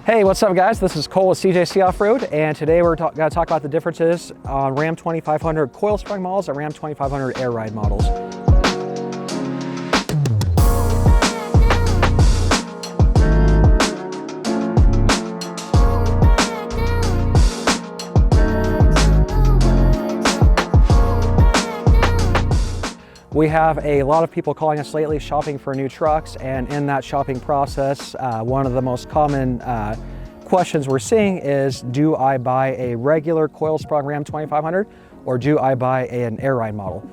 Hey, what's up guys? This is Cole with CJC Off-Road, and today we're going to talk about the differences on Ram 2500 coil spring models and Ram 2500 air ride models. We have a lot of people calling us lately shopping for new trucks, and in that shopping process, one of the most common questions we're seeing is, do I buy a regular coil sprung Ram 2500 or do I buy an air ride model?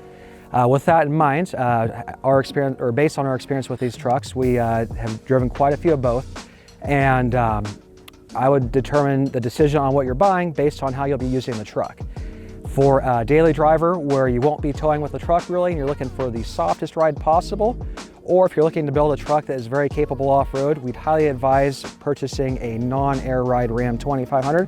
With that in mind, based on our experience with these trucks, we have driven quite a few of both, and I would determine the decision on what you're buying based on how you'll be using the truck. For a daily driver where you won't be towing with the truck really, and you're looking for the softest ride possible, or if you're looking to build a truck that is very capable off-road, we'd highly advise purchasing a non-air ride Ram 2500.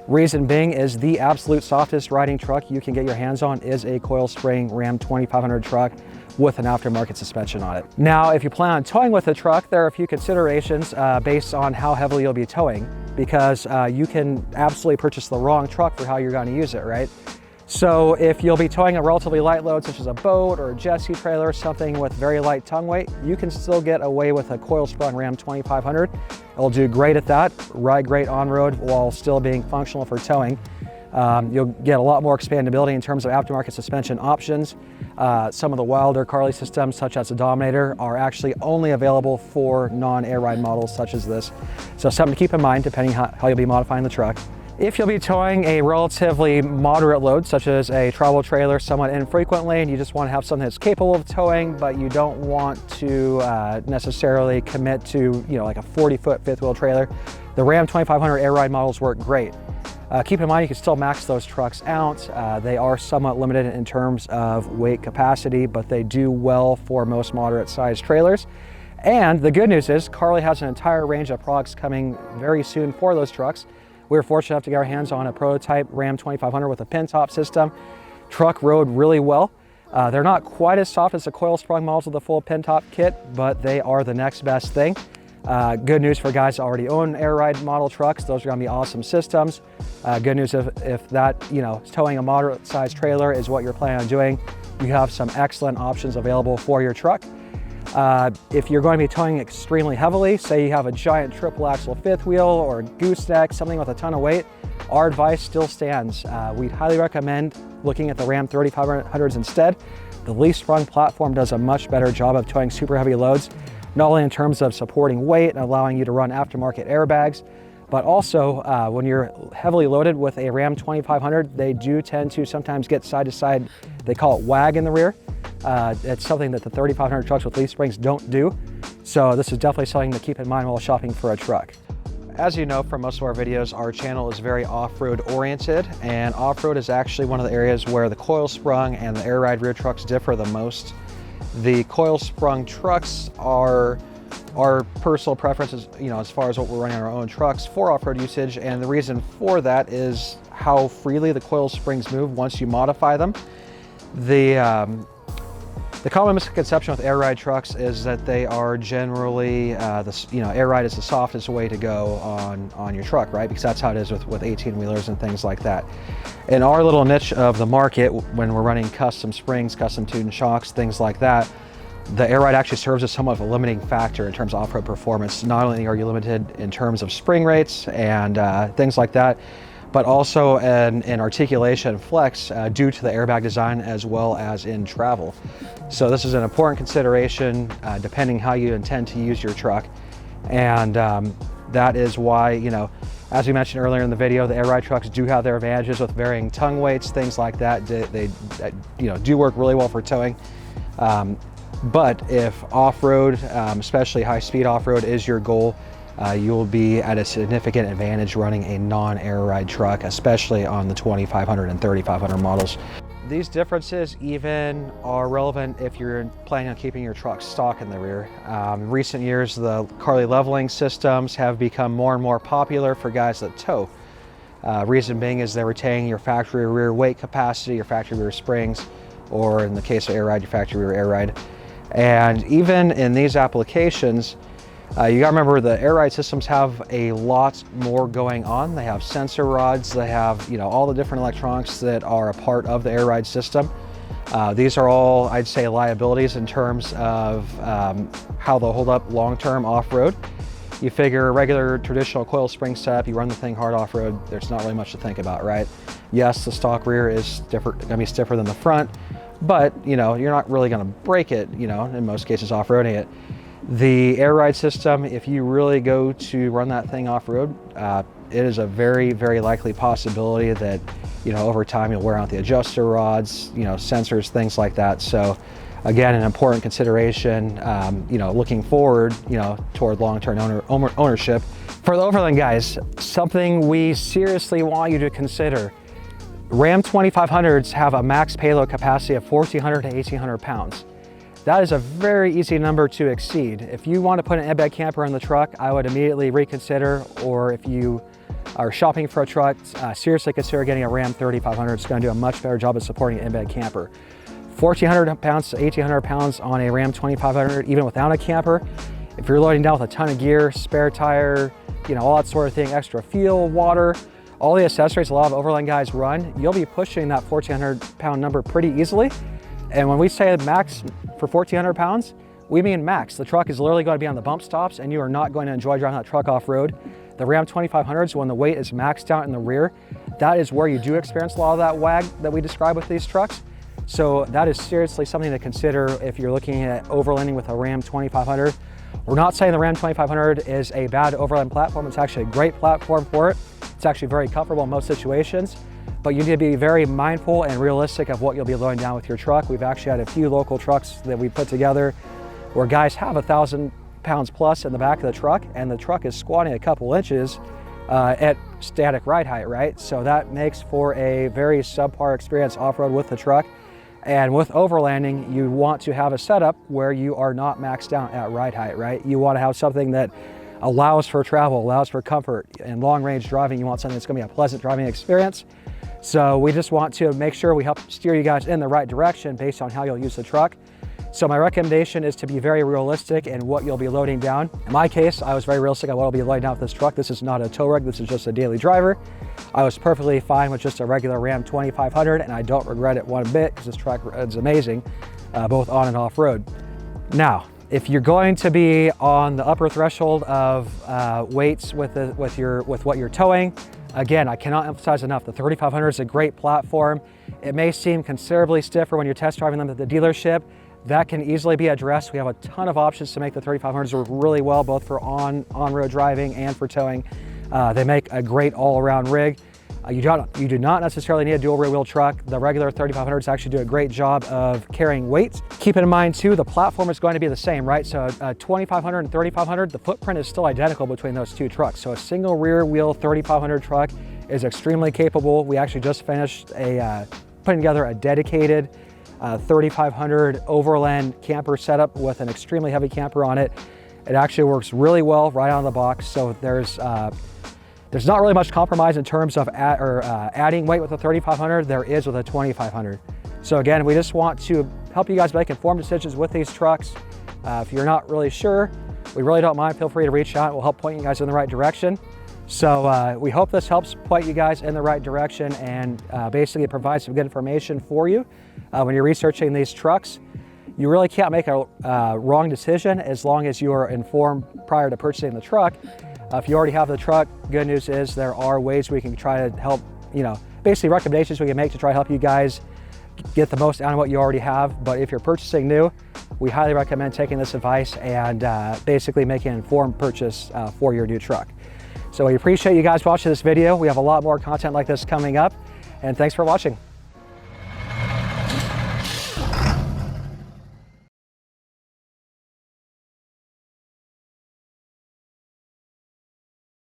Reason being is the absolute softest riding truck you can get your hands on is a coil spring Ram 2500 truck with an aftermarket suspension on it. Now, if you plan on towing with the truck, there are a few considerations based on how heavily you'll be towing, because you can absolutely purchase the wrong truck for how you're going to use it, right? So if you'll be towing a relatively light load, such as a boat or a jet ski trailer, something with very light tongue weight, you can still get away with a coil sprung Ram 2500. It'll do great at that, ride great on-road while still being functional for towing. You'll get a lot more expandability in terms of aftermarket suspension options. Some of the wilder Carly systems, such as the Dominator, are actually only available for non-air ride models such as this. So something to keep in mind depending how you'll be modifying the truck. If you'll be towing a relatively moderate load, such as a travel trailer somewhat infrequently, and you just want to have something that's capable of towing, but you don't want to necessarily commit to, like a 40-foot fifth wheel trailer, the Ram 2500 air ride models work great. Keep in mind you can still max those trucks out. They are somewhat limited in terms of weight capacity, but they do well for most moderate sized trailers. And the good news is Carly has an entire range of products coming very soon for those trucks. We were fortunate enough to get our hands on a prototype Ram 2500 with a pin top system. Truck rode really well. They're not quite as soft as the coil sprung models with the full pin top kit, but they are the next best thing. Good news for guys that already own air ride model trucks. Those are going to be awesome systems. Good news if that, towing a moderate sized trailer is what you're planning on doing, you have some excellent options available for your truck. If you're going to be towing extremely heavily, say you have a giant triple axle fifth wheel or gooseneck, something with a ton of weight, our advice still stands. We'd highly recommend looking at the Ram 3500s instead. The leaf sprung platform does a much better job of towing super heavy loads, not only in terms of supporting weight and allowing you to run aftermarket airbags, but also when you're heavily loaded with a Ram 2500, they do tend to sometimes get side to side, they call it wag in the rear. It's something that the 3500 trucks with leaf springs don't do. So this is definitely something to keep in mind while shopping for a truck. As you know from most of our videos, our channel is very off-road oriented, and off-road is actually one of the areas where the coil sprung and the air ride rear trucks differ the most. The coil sprung trucks are our personal preferences, as far as what we're running on our own trucks for off-road usage, and the reason for that is how freely the coil springs move once you modify them. The common misconception with air ride trucks is that they are generally, air ride is the softest way to go on your truck, right? Because that's how it is with 18-wheelers and things like that. In our little niche of the market, when we're running custom springs, custom tuned shocks, things like that, the air ride actually serves as somewhat of a limiting factor in terms of off-road performance. Not only are you limited in terms of spring rates and things like that, but also in articulation and flex due to the airbag design as well as in travel. So this is an important consideration depending how you intend to use your truck. And that is why, as we mentioned earlier in the video, the air ride trucks do have their advantages with varying tongue weights, things like that. They do work really well for towing. But if off-road, especially high-speed off-road, is your goal, you'll be at a significant advantage running a non-air ride truck, especially on the 2500 and 3500 models. These differences even are relevant if you're planning on keeping your truck stock in the rear. In recent years, the Carly leveling systems have become more and more popular for guys that tow. Reason being is they're retaining your factory rear weight capacity, your factory rear springs, or in the case of air ride, your factory rear air ride. And even in these applications, You gotta remember the air ride systems have a lot more going on. They have sensor rods, they have, you know, all the different electronics that are a part of the air ride system. These are all, I'd say, liabilities in terms of how they'll hold up long-term off-road. You figure a regular traditional coil spring setup, you run the thing hard off-road, there's not really much to think about, right? Yes, the stock rear is gonna be stiffer than the front, but you know, you're not really gonna break it, you know, in most cases off-roading it. The air ride system, if you really go to run that thing off-road, it is a very, very likely possibility that, you know, over time you'll wear out the adjuster rods, you know, sensors, things like that. So again, an important consideration, you know, looking forward, you know, toward long-term ownership. For the Overland guys, something we seriously want you to consider. Ram 2500s have a max payload capacity of 1,400 to 1,800 pounds. That is a very easy number to exceed. If you want to put an embed camper in the truck, I would immediately reconsider, or if you are shopping for a truck, seriously consider getting a Ram 3500. It's going to do a much better job of supporting an embed camper. 1,400 pounds to 1,800 pounds on a Ram 2500, even without a camper. If you're loading down with a ton of gear, spare tire, you know, all that sort of thing, extra fuel, water, all the accessories a lot of Overland guys run, you'll be pushing that 1,400 pound number pretty easily. And when we say max for 1,400 pounds, we mean max. The truck is literally going to be on the bump stops and you are not going to enjoy driving that truck off-road. The Ram 2500s, when the weight is maxed out in the rear, that is where you do experience a lot of that wag that we describe with these trucks. So that is seriously something to consider if you're looking at overlanding with a Ram 2500. We're not saying the Ram 2500 is a bad overland platform. It's actually a great platform for it. It's actually very comfortable in most situations. But you need to be very mindful and realistic of what you'll be loading down with your truck. We've actually had a few local trucks that we put together where guys have 1,000 pounds plus in the back of the truck, and the truck is squatting a couple inches at static ride height, right? So that makes for a very subpar experience off-road with the truck. And with overlanding, you want to have a setup where you are not maxed out at ride height, right? You want to have something that allows for travel, allows for comfort. In long-range driving, you want something that's going to be a pleasant driving experience. So we just want to make sure we help steer you guys in the right direction based on how you'll use the truck. So my recommendation is to be very realistic in what you'll be loading down. In my case, I was very realistic on what I'll be loading down with this truck. This is not a tow rig, this is just a daily driver. I was perfectly fine with just a regular Ram 2500, and I don't regret it one bit because this truck is amazing, both on and off road. Now, if you're going to be on the upper threshold of weights with what you're towing, again, I cannot emphasize enough, the 3500 is a great platform. It may seem considerably stiffer when you're test driving them at the dealership. That can easily be addressed. We have a ton of options to make the 3500s work really well, both for on-road driving and for towing. They make a great all-around rig. You do not necessarily need a dual rear wheel truck. The regular 3500s actually do a great job of carrying weight. Keep in mind too, the platform is going to be the same, right? So a 2500 and 3500, the footprint is still identical between those two trucks. So a single rear wheel 3500 truck is extremely capable. We actually just finished putting together a dedicated 3500 overland camper setup with an extremely heavy camper on it. It actually works really well right out of the box. So there's not really much compromise in terms of adding weight with a 3500. There is with a 2500. So again, we just want to help you guys make informed decisions with these trucks. If you're not really sure, we really don't mind. Feel free to reach out. We'll help point you guys in the right direction. So we hope this helps point you guys in the right direction and basically provide some good information for you when you're researching these trucks. You really can't make a wrong decision as long as you are informed prior to purchasing the truck. If you already have the truck, good news is there are ways we can try to help, basically recommendations we can make to try to help you guys get the most out of what you already have. But if you're purchasing new, we highly recommend taking this advice and basically making an informed purchase for your new truck. So we appreciate you guys watching this video. We have a lot more content like this coming up, and thanks for watching.